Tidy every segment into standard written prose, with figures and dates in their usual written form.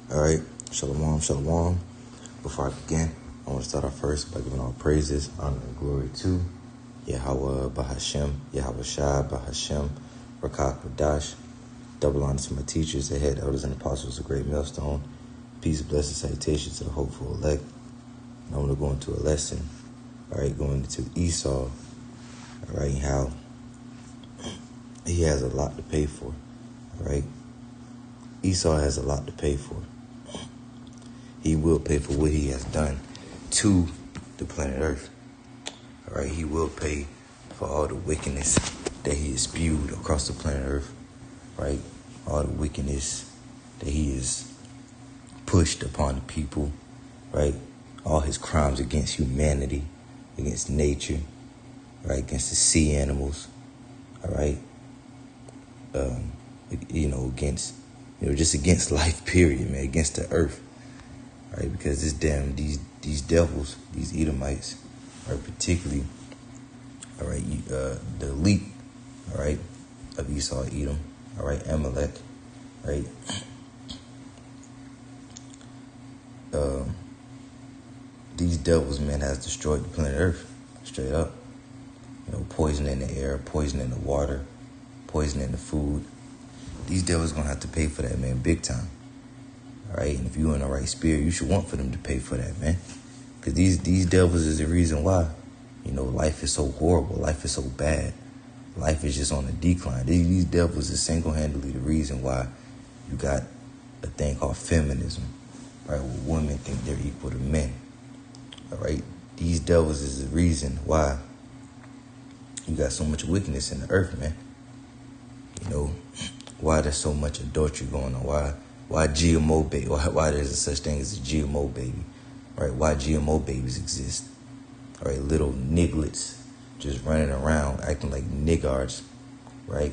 All right, shalom, shalom. Before I begin, I want to start off first by giving all praises, honor, and glory to Yahweh Bahashem, Yahweh Shai Bahashem, Rakak Kadash. Double honor to my teachers, the head elders and apostles, a great millstone. Peace, blessing, salutations to the hopeful elect. And I want to go into a lesson, all right, going into Esau, all right, how he has a lot to pay for, all right? Esau has a lot to pay for. He will pay for what he has done to the planet Earth. All right, he will pay for all the wickedness that he has spewed across the planet Earth. Right, all the wickedness that he has pushed upon the people. Right, all his crimes against humanity, against nature. Right, against the sea animals. All right, against just against life. Period, man. Against the earth. Right, because these devils, these Edomites, are particularly, all right, the elite, all right, of Esau, Edom, all right, Amalek, right. These devils, man, has destroyed the planet Earth, straight up. Poison in the air, poison in the water, poison in the food. These devils gonna have to pay for that, man, big time. All right, and if you're in the right spirit, you should want for them to pay for that, man. Because these devils is the reason why, life is so horrible. Life is so bad. Life is just on a decline. These devils is single-handedly the reason why you got a thing called feminism, right? Where women think they're equal to men, all right? These devils is the reason why you got so much wickedness in the earth, man. Why there's so much adultery going on. Why GMO baby? Why there's a such thing as a GMO baby, right? Why GMO babies exist, all right? Little nigglets just running around acting like niggards, right?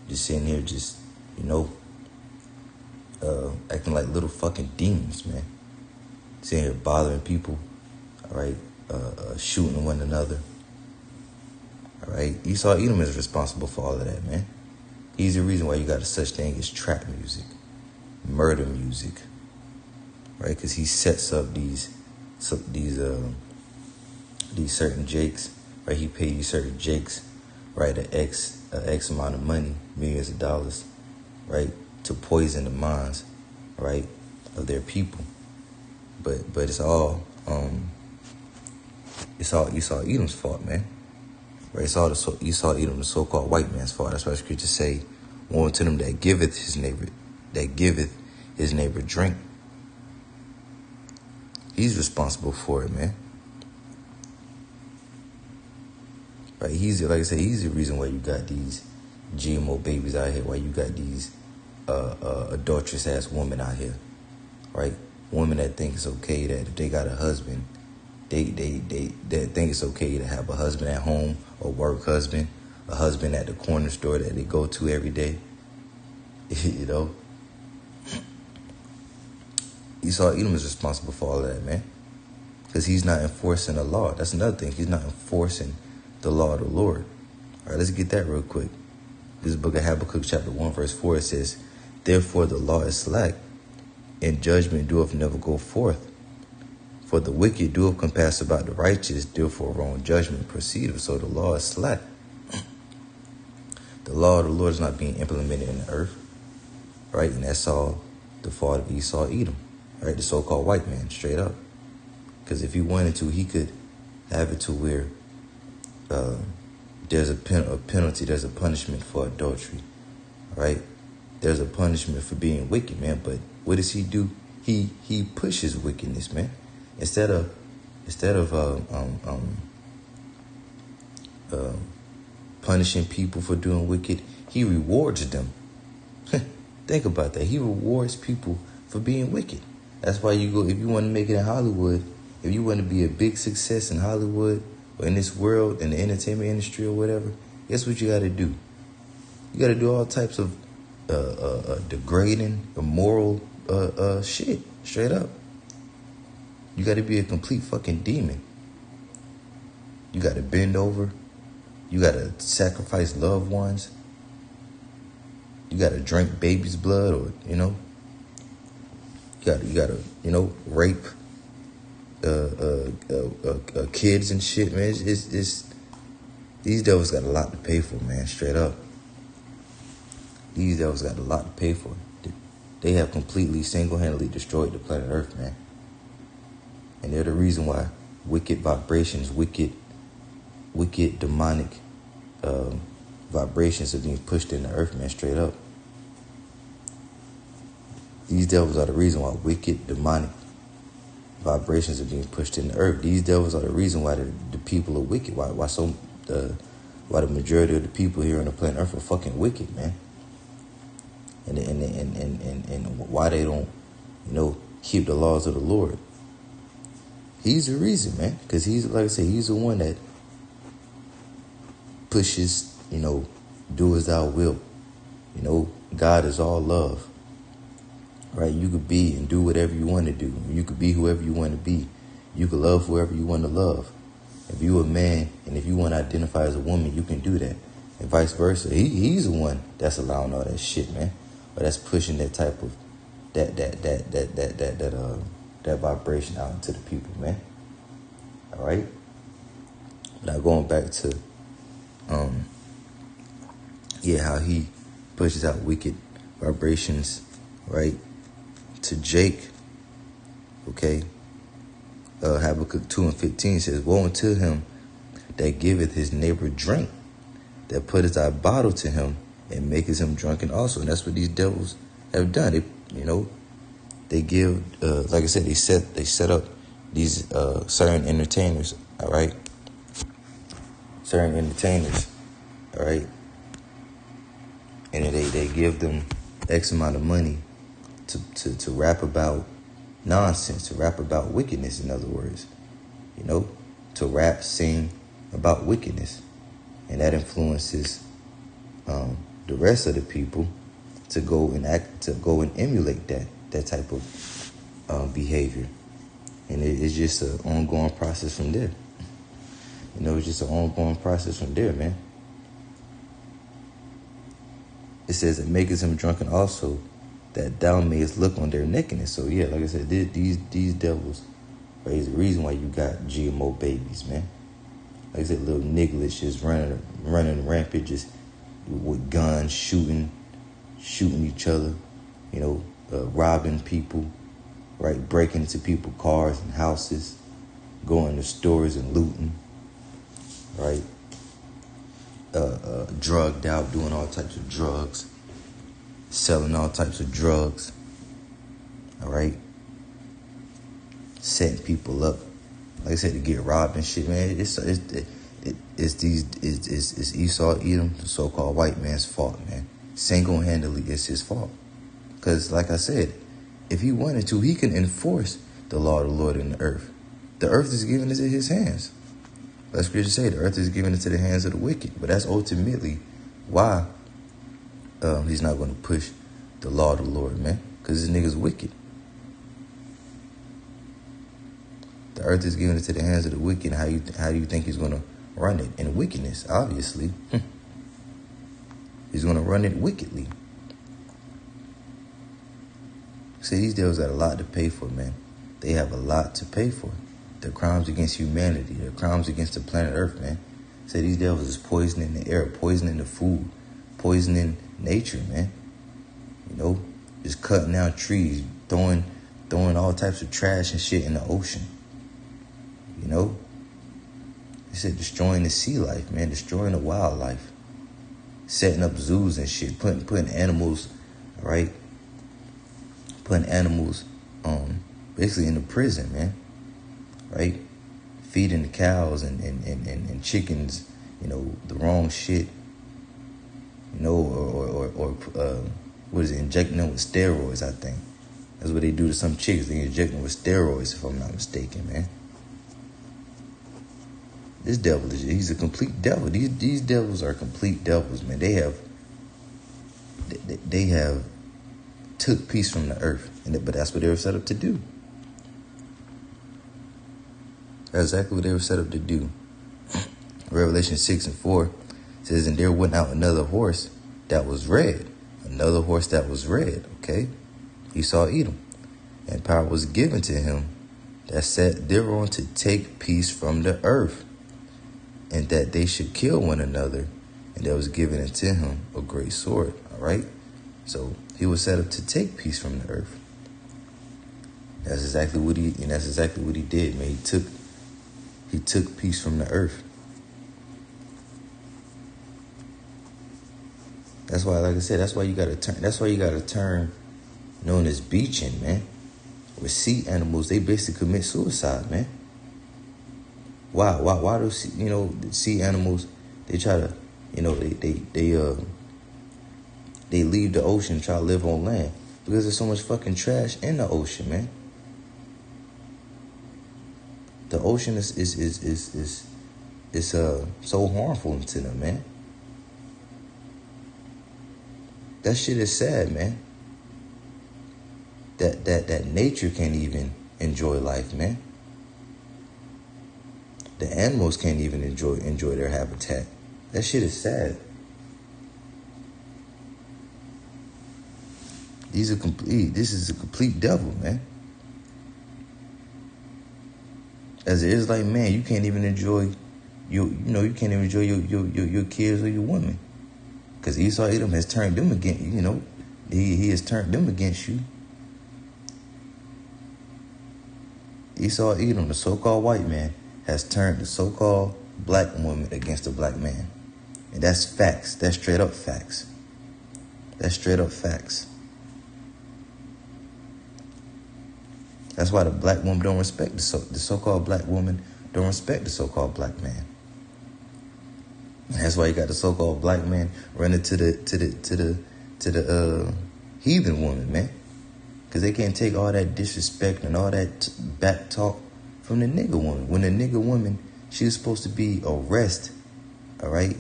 Just sitting here, just acting like little fucking demons, man. Sitting here bothering people, all right? Shooting one another, all right? Esau Edom is responsible for all of that, man. He's the reason why you got such thing as trap music, murder music, right? Because he sets up these certain jakes, right? He paid these certain jakes, right? An X amount of money, millions of dollars, right? To poison the minds, right, of their people. But it's all Esau Edom's fault, man. Right? It's all Esau Edom, the so-called white man's fault. That's why scriptures say, "Woe unto them that giveth his neighbor drink." He's responsible for it, man. Right? He's, like I said, he's the reason why you got these GMO babies out here. Why you got these adulterous ass women out here, right? Women that think it's okay that if they got a husband, they think it's okay to have a husband at home, a work husband, a husband at the corner store that they go to every day. Esau Edom is responsible for all of that, man, because he's not enforcing the law. That's another thing. He's not enforcing the law of the Lord. All right, let's get that real quick. This book of Habakkuk, chapter 1, verse 4, it says, "Therefore the law is slack, and judgment doeth never go forth. For the wicked doeth compass about the righteous, therefore wrong judgment proceedeth." So the law is slack. The law of the Lord is not being implemented in the earth, right? And that's all the fault of Esau Edom, right? The so-called white man, straight up. Because if he wanted to, he could have it to where there's a penalty, there's a punishment for adultery, right? There's a punishment for being wicked, man. But what does he do? He pushes wickedness, man. Instead of punishing people for doing wicked, he rewards them. Think about that. He rewards people for being wicked. That's why you go, if you want to make it in Hollywood, if you want to be a big success in Hollywood or in this world, in the entertainment industry or whatever, guess what you got to do? You got to do all types of degrading, immoral shit, straight up. You got to be a complete fucking demon. You got to bend over. You got to sacrifice loved ones. You got to drink baby's blood, or, You gotta, rape kids and shit, man. It's these devils got a lot to pay for, man. Straight up, these devils got a lot to pay for. They have completely single-handedly destroyed the planet Earth, man. And they're the reason why wicked vibrations, wicked demonic vibrations are being pushed in the earth, man. Straight up, these devils are the reason why wicked demonic vibrations are being pushed in the earth. These devils are the reason why the people are wicked. Why the majority of the people here on the planet Earth are fucking wicked, man. And why they don't, keep the laws of the Lord. He's the reason, man. Because he's, like I said, he's the one that pushes, do as thou wilt. God is all love. Right? You could be and do whatever you want to do. You could be whoever you want to be. You could love whoever you want to love. If you're a man and if you want to identify as a woman, you can do that. And vice versa. He's the one that's allowing all that shit, man. Or that's pushing that type of that vibration out into the people, man. All right. Now going back to how he pushes out wicked vibrations, right? To Jake, okay. Habakkuk 2:15 says, "Woe unto him that giveth his neighbor drink, that putteth a bottle to him, and maketh him drunken also." And that's what these devils have done. They give, like I said, they set up these certain entertainers, all right? Certain entertainers, all right? And they give them X amount of money to rap about nonsense, to rap about wickedness, in other words. To rap, sing about wickedness. And that influences the rest of the people to go and emulate that type of behavior. And it's just an ongoing process from there. It's just an ongoing process from there, man. It says it maketh him drunken also, that thou mayest look on their nakedness. So yeah, like I said, these devils is the reason why you got GMO babies, man. Like I said, little nigglets just running rampant, just with guns, shooting each other, robbing people, right? Breaking into people's cars and houses, going to stores and looting, right? Drugged out, doing all types of drugs, selling all types of drugs, all right? Setting people up, like I said, to get robbed and shit, man. It's Esau, Edom, the so-called white man's fault, man. Single-handedly, it's his fault. Because, like I said, if he wanted to, he can enforce the law of the Lord in the earth. The earth is given into his hands. Let Scripture say the earth is given into the hands of the wicked. But that's ultimately why he's not going to push the law of the Lord, man. Because this nigga's wicked. The earth is given into the hands of the wicked. How do you think he's going to run it? In wickedness, obviously. He's going to run it wickedly. See, these devils got a lot to pay for, man. They have a lot to pay for. Their crimes against humanity, their crimes against the planet Earth, man. Say these devils is poisoning the air, poisoning the food, poisoning nature, man. Just cutting down trees, throwing all types of trash and shit in the ocean. They said destroying the sea life, man, destroying the wildlife, setting up zoos and shit, putting animals, right? Putting animals basically in the prison, man. Right? Feeding the cows and chickens, the wrong shit. Or what is it, injecting them with steroids, I think. That's what they do to some chicks. They inject them with steroids, if I'm not mistaken, man. This devil he's a complete devil. These devils are complete devils, man. They have took peace from the earth, but that's what they were set up to do. That's exactly what they were set up to do. Revelation 6:4 says, "And there went out another horse that was red." Another horse that was red, okay? Esau, Edom. and power was given to him that sat thereon to take peace from the earth, and that they should kill one another, and there was given unto him a great sword. All right, so he was set up to take peace from the earth. That's exactly what he did, man. He took peace from the earth. That's why, like I said, that's why you gotta turn known as beaching, man. With sea animals, they basically commit suicide, man. Why do sea animals, they try to, they leave the ocean and try to live on land? Because there's so much fucking trash in the ocean, man. The ocean is so harmful to them, man. That shit is sad, man. That nature can't even enjoy life, man. The animals can't even enjoy their habitat. That shit is sad. This is a complete devil, man. As an Israelite man, you can't even enjoy your kids or your woman. Because Esau Edom has turned them against, he has turned them against you. Esau Edom, the so-called white man, has turned the so-called black woman against the black man. And that's facts. That's straight up facts. That's straight up facts. That's why the black woman don't respect the so-called black woman don't respect the so-called black man. That's why you got the so-called black man running to the heathen woman, man. Because they can't take all that disrespect and all that back talk from the nigga woman. When the nigga woman, she was supposed to be a rest, all right,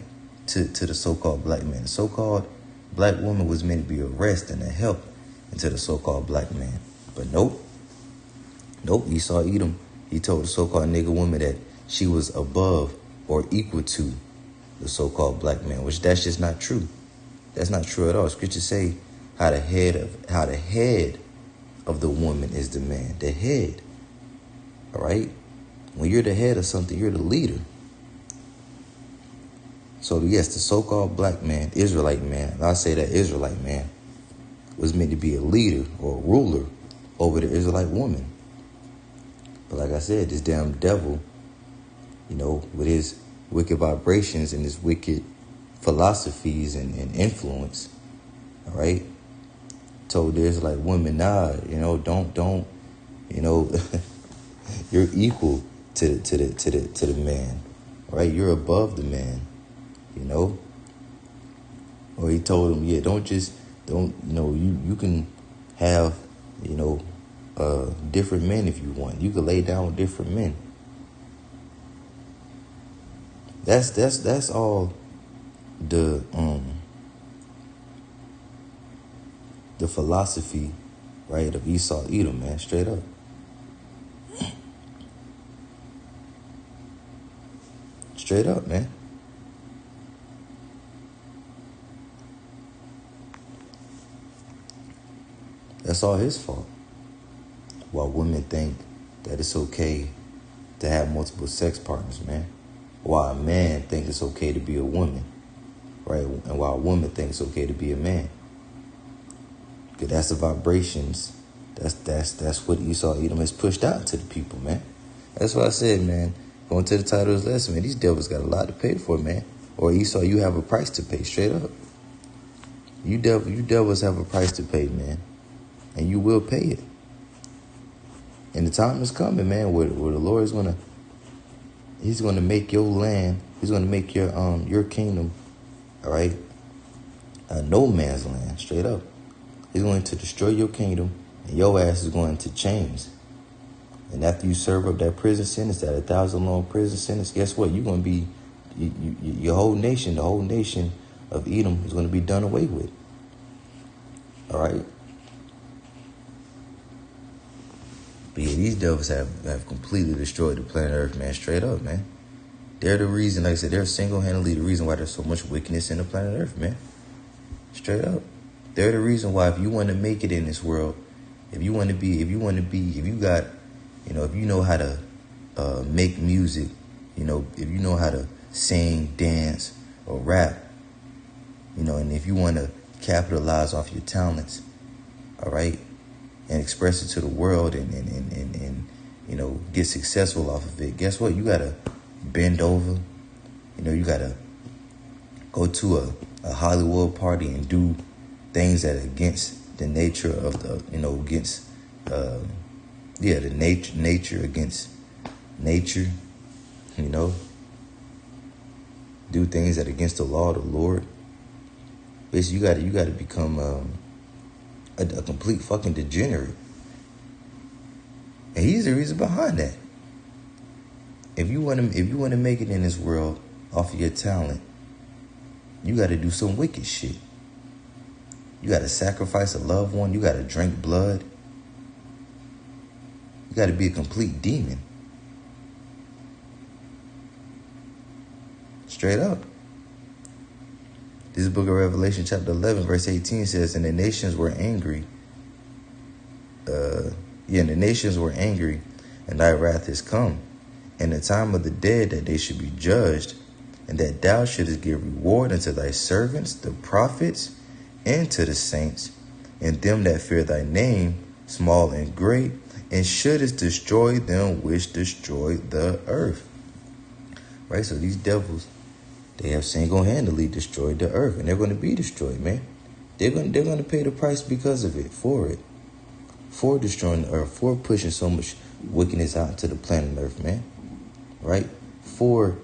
to the so-called black man. The so-called black woman was meant to be a rest and a help into the so-called black man. But nope, Esau Edom, he told the so-called nigga woman that she was above or equal to the so-called black man, which that's just not true. That's not true at all. Scriptures say how the head of the woman is the man. The head. All right? When you're the head of something, you're the leader. So yes, the so-called black man, Israelite man, I'll say that Israelite man was meant to be a leader or a ruler over the Israelite woman. But like I said, this damn devil, with his wicked vibrations and his wicked philosophies and influence, all right, told the Israelite women, nah, don't, you're equal to the man, right? You're above the man, Or he told him, yeah, you can have, different men if you want. You can lay down with different men. That's all the philosophy, right, of Esau Edom, man, straight up. Straight up, man. That's all his fault. While women think that it's okay to have multiple sex partners, man. While a man thinks it's okay to be a woman, right? And while a woman thinks it's okay to be a man. Because that's the vibrations. That's what Esau Edom has pushed out to the people, man. That's why I said, man, going to the title of this lesson, man, these devils got a lot to pay for, man. Or Esau, you have a price to pay, straight up. You devils have a price to pay, man. And you will pay it. And the time is coming, man, where the Lord is He's gonna make your land, He's gonna make your kingdom, all right, no man's land, straight up. He's going to destroy your kingdom, and your ass is going to change. And after you serve up that prison sentence, that 1,000-long prison sentence, guess what? You're going to be, your whole nation, the whole nation of Edom is going to be done away with. All right? But yeah, these devils have completely destroyed the planet Earth, man, straight up, man. They're the reason, like I said, they're single-handedly the reason why there's so much wickedness in the planet Earth, man. Straight up. They're the reason why if you want to make it in this world, If you got, if you know how to make music, if you know how to sing, dance, or rap, and if you want to capitalize off your talents, all right, and express it to the world and get successful off of it, guess what? You got to bend over. You got to go to a Hollywood party and do things that are against the nature of against, the nature against nature, do things that are against the law of the Lord. Basically, you got to become a complete fucking degenerate. And he's the reason behind that. If you want to make it in this world off of your talent, you got to do some wicked shit. You got to sacrifice a loved one. You got to drink blood. You got to be a complete demon. Straight up. This book of Revelation chapter 11 verse 18 says, and the nations were angry. And the nations were angry, and thy wrath is come, and the time of the dead that they should be judged, and that thou shouldest give reward unto thy servants, the prophets, and to the saints, and them that fear thy name, small and great, and shouldest destroy them which destroy the earth. Right? So these devils, they have single-handedly destroyed the earth, and they're going to be destroyed, man. They're going to pay the price because of it, for destroying the earth, for pushing so much wickedness out into the planet Earth, man. Right? For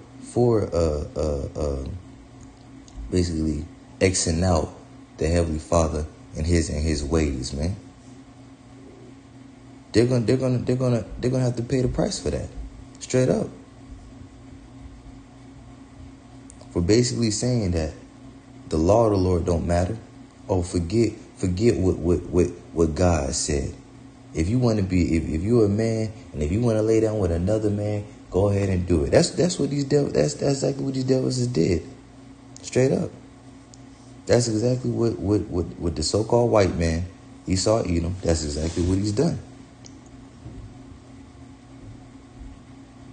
basically Xing out the Heavenly Father and his ways, man. They're gonna have to pay the price for that, straight up. For basically saying that the law of the Lord don't matter. Oh, forget what God said. If you want to be, if you're a man, and if you want to lay down with another man, go ahead and do it. That's what these devils. That's exactly what these devils did. Straight up. That's exactly what the so-called white man, Esau, Edom. That's exactly what he's done.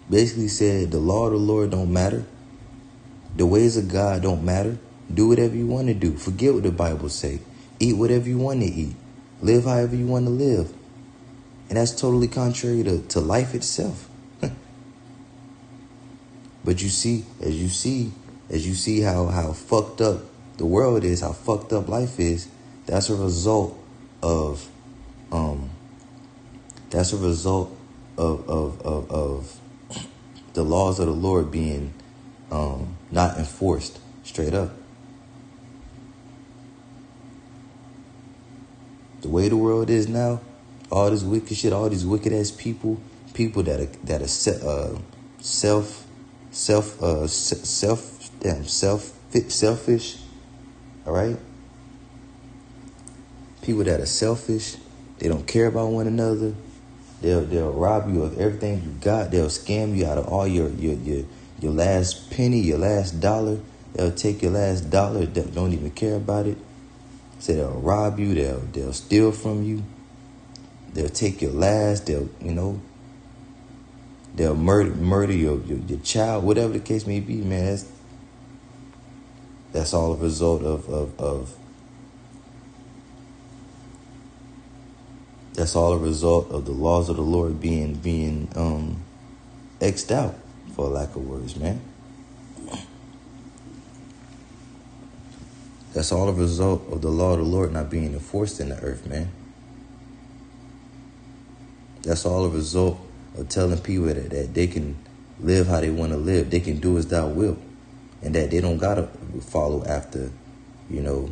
Basically said the law of the Lord don't matter. The ways of God don't matter. Do whatever you want to do. Forget what the Bible say. Eat whatever you want to eat. Live however you want to live. And that's totally contrary to life itself. But you see how fucked up the world is, how fucked up life is, that's a result of the laws of the Lord being not enforced, straight up. The way the world is now, all this wicked shit, all these wicked ass people that are selfish, all right? People that are selfish, they don't care about one another. They'll rob you of everything you got. They'll scam you out of all your last penny, your last dollar. They'll take your last dollar, don't even care about it. So they'll rob you, they'll steal from you. They'll take your last, they'll murder your child, whatever the case may be, man. That's all a result of that's all a result of the laws of the Lord being X'd out, for lack of words, man. That's all a result of the law of the Lord not being enforced in the earth, man. That's all a result of telling people that they can live how they want to live. They can do as thou will. And that they don't got to follow after, the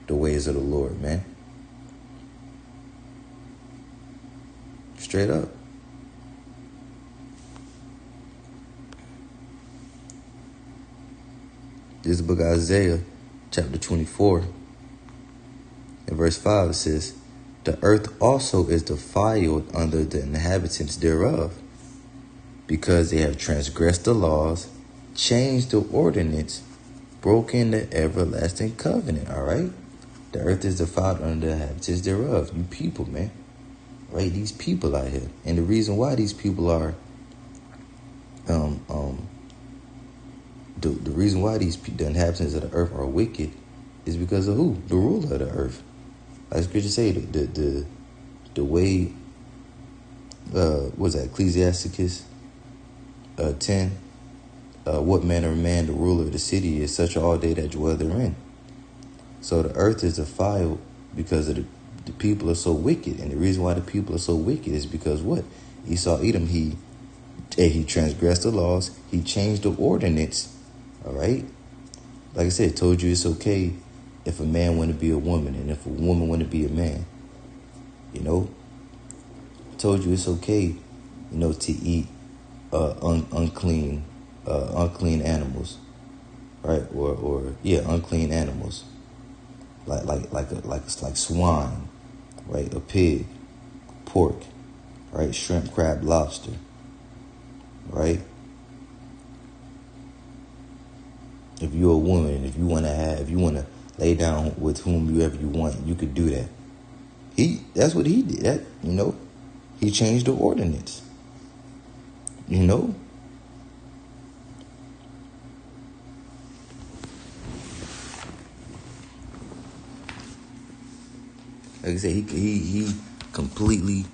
ways of the Lord, man. Straight up. This is the book of Isaiah, chapter 24. In verse 5, it says, the earth also is defiled under the inhabitants thereof, because they have transgressed the laws, changed the ordinance, broken the everlasting covenant. All right. The earth is defiled under the inhabitants thereof. You people, man. Right? These people out here. And the reason why these people are the reason why the inhabitants of the earth are wicked is because of who? The ruler of the earth. Like scripture say, the way was that Ecclesiasticus 10? What manner of man the ruler of the city is, such all day that dwell therein. So the earth is defiled because of the people are so wicked. And the reason why the people are so wicked is because what? Esau, Edom, he transgressed the laws. He changed the ordinance. All right? Like I said, told you it's okay if a man want to be a woman and if a woman want to be a man. You know? Told you it's okay, to eat unclean animals. Right? Or unclean animals. Like swine, right? A pig, pork, right? Shrimp, crab, lobster, right? If you're a woman, if you want to lay down with whomever you want, you could do that. That's what he did. He changed the ordinance. Like I said, he completely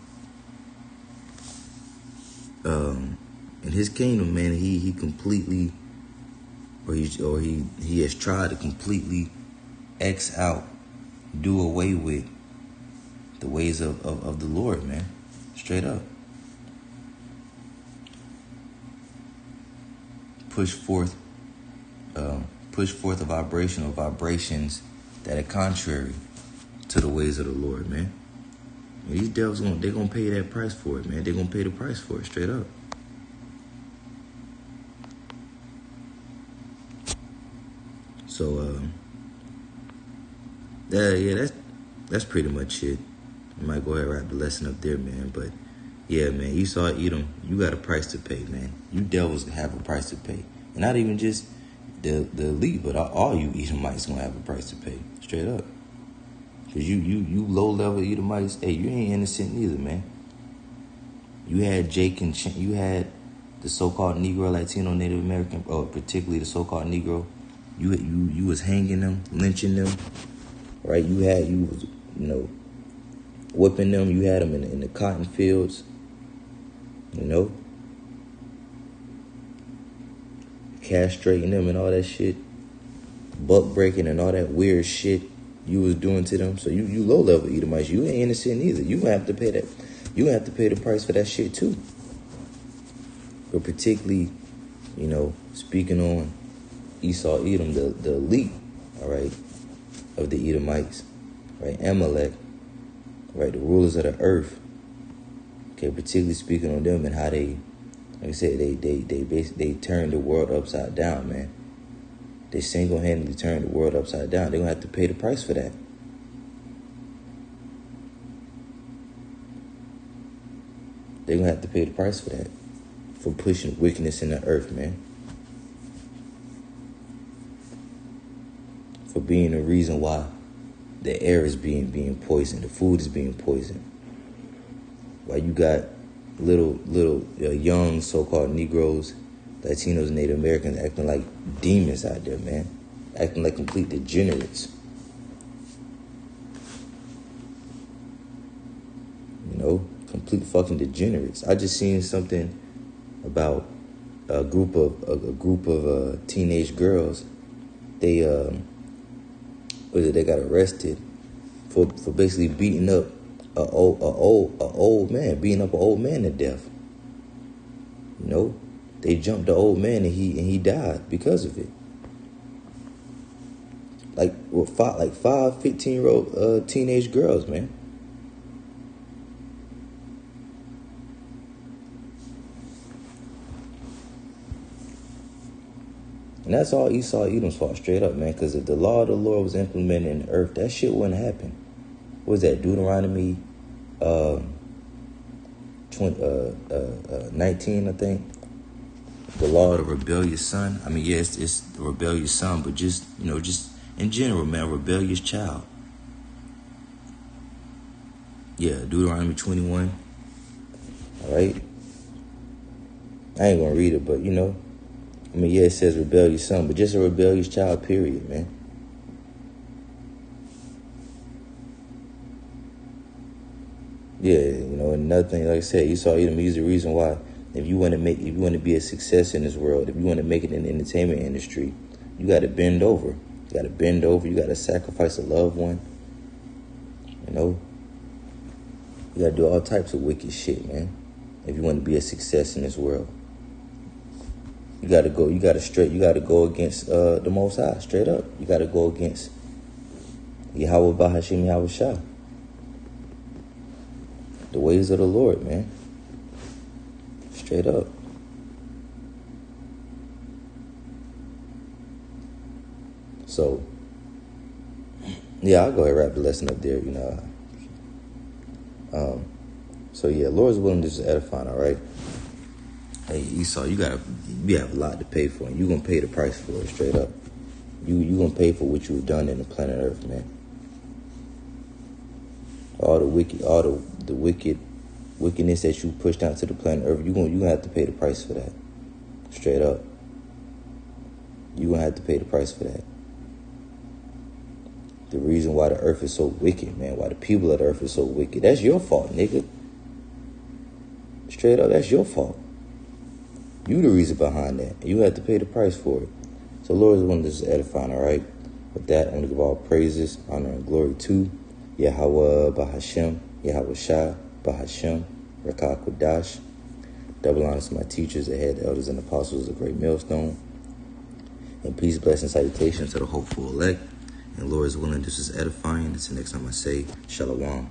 in his kingdom, man. He completely, or he has tried to completely X out, do away with the ways of the Lord, man. Straight up. Push forth a vibration or vibrations that are contrary to the ways of the Lord, man. And these devils, they're going to pay that price for it, man. They're going to pay the price for it, straight up. So, that's pretty much it. I might go ahead and wrap the lesson up there, man. But, yeah, man, Esau, Edom, you got a price to pay, man. You devils have a price to pay. And not even just the elite, but all you Edomites going to have a price to pay, straight up. Because you low-level Edomites, hey, you ain't innocent neither, man. You had Jake and you had the so-called Negro, Latino, Native American, or particularly the so-called Negro. You was hanging them, lynching them, right? You was whipping them. You had them in the cotton fields, castrating them and all that shit, buck breaking and all that weird shit you was doing to them. So you low level Edomites, you ain't innocent either. You gonna have to pay that. You gonna have to pay the price for that shit too. But particularly, speaking on Esau, Edom, the elite, all right, of the Edomites, right, Amalek, right, the rulers of the earth. Okay, particularly speaking on them and how they, like I said, they turned the world upside down, man. They single-handedly turned the world upside down. They're going to have to pay the price for that. They're going to have to pay the price for that. For pushing wickedness in the earth, man. For being the reason why the air is being poisoned. The food is being poisoned. Why you got little young so-called Negroes, Latinos, Native Americans acting like demons out there, man. Acting like complete degenerates. Complete fucking degenerates. I just seen something about a group of teenage girls. They got arrested for basically beating up an old man, beating up an old man to death. They jumped the old man and he died because of it. Like 15-year-old teenage girls, man. And that's all Esau, Edom's fault, straight up, man. Because if the law of the Lord was implemented in the earth, that shit wouldn't happen. What was that? Deuteronomy 19, I think. The law of the rebellious son. I mean, yes, it's the rebellious son, but just in general, man, rebellious child. Yeah, Deuteronomy 21. All right. I ain't gonna read it, but I mean, yeah, it says rebellious son, but just a rebellious child, period, man. Yeah, another thing, like I said, Esau Edom, he's the reason why. If you want to be a success in this world, if you want to make it in the entertainment industry, you got to bend over. You got to bend over. You got to sacrifice a loved one. You got to do all types of wicked shit, man. If you want to be a success in this world, you got to go. You got to go against the Most High, straight up. You got to go against Yahweh Bahashim Yahweh Shah. The ways of the Lord, man. Straight up. So, yeah, I'll go ahead and wrap the lesson up there, So, yeah, Lord's willing, this is edifying, all right? Hey, Esau, you have a lot to pay for, and you're going to pay the price for it, straight up. You're going to pay for what you've done in the planet Earth, man. All the wickedness that you pushed out to the planet Earth, you're gonna have to pay the price for that. Straight up. You're gonna have to pay the price for that. The reason why the earth is so wicked, man, why the people of the earth is so wicked, that's your fault, nigga. Straight up, that's your fault. You the reason behind that. You have to pay the price for it. So Lord is one of this edifying, all right? With that, I'm gonna give all praises, honor, and glory to Yahweh Bahashim, Yahweh Shah, Bahashim, Rakah Kodash. Double honors to my teachers, the head, the elders, and apostles of the great millstone. And peace, blessing, salutations to the hopeful elect. And Lord is willing, this is edifying. Until next time I say, Shalom.